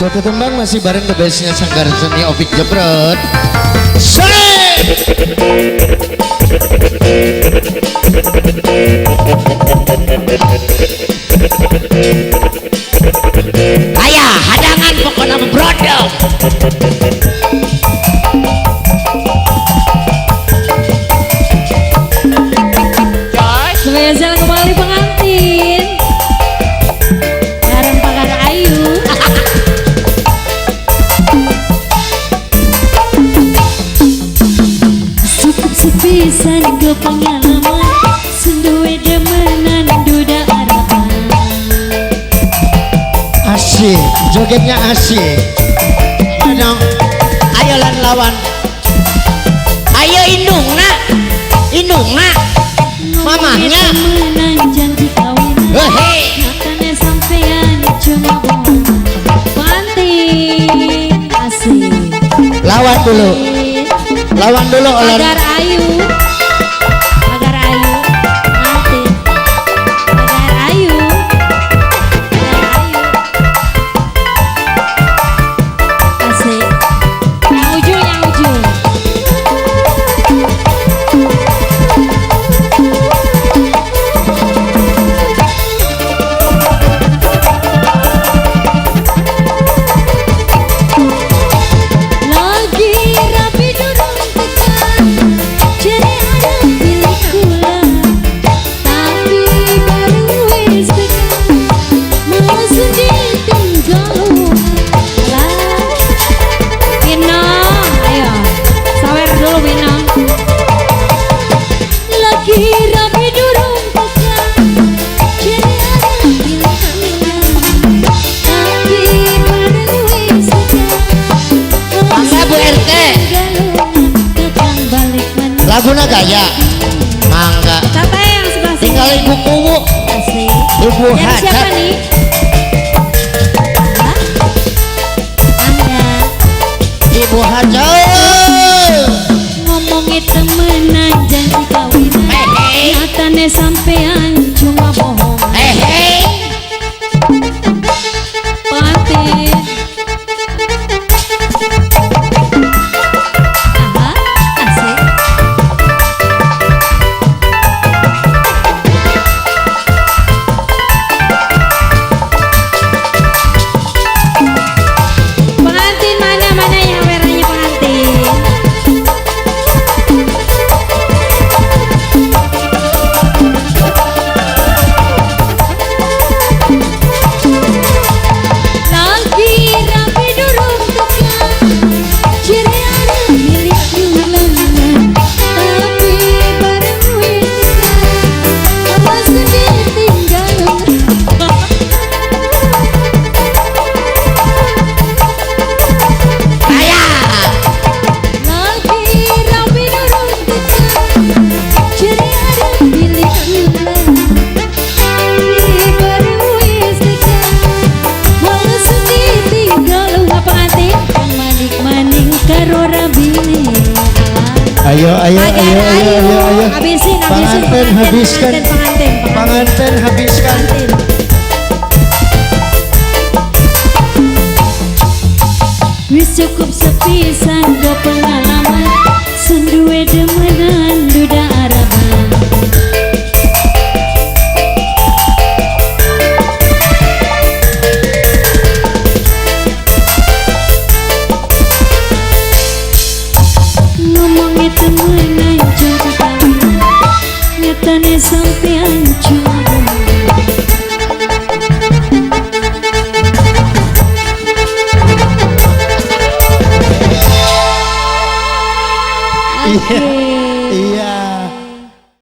Suatu tembang masih bareng the bestnya Sanggar Seni Opik Jebrot. Ayah hadangan pokoknya brodol. Spesial kembali pengantin bareng Pagar Ayu. Cukup sepisan ke pengalaman senduwe demenan duda harapan. Asik, jogetnya asik. Ayo dong, ayo lan lawan. Ayo indung nak, mamahnya. Demenan janji kawinan. Hei, Nyatanya sampean cuma bohong. Pengantin asik. Lawan dulu oleh Pagar Ayu, Pagar Ayu, pengantin. Pagar Ayu, Pagar Ayu. Asik. Yang ujung. Lagi rapi durung tekan, jadi ada pilih kula, tapi baru wis tekan, malas ditinggal lah. Bina, ayo sawer dulu Bina. Lagi rapi durung tekan, jadi ada pilih kula, tapi baru wis tekan. Mangga Bu RT. laguna gaya. Mangga. Siapa yang sebelah sini? Tinggal ibu kuwu. Asik. Ibu Yang siapa hajat. nih? Hah? Anda Ibu hajat. ngomongin temenan janji kawinan. Hei. Nyatane sampean cuma bohong. Hei. Pengantin. Aha, asik. Pengantin mana yang merahnya pengantin? Lagi rapi durung tekan, ciri ada milik yulan, tapi bareng wis tekan, awas ditinggal. Ayah. Lagi rapi durung tekan, ciri ada milik yulan, tapi bareng wis tekan, malas ditinggal. Pengantin kang manik-maning karo rabine. Ayo. Habisin. Pengantin habiskan. Pengantin habiskan. Wis cukup sepisan ke pengalaman senduwe demenan duda harapan. Ngomongin temenan janji kawinan, nyatane sampean cuma bohong. Oke.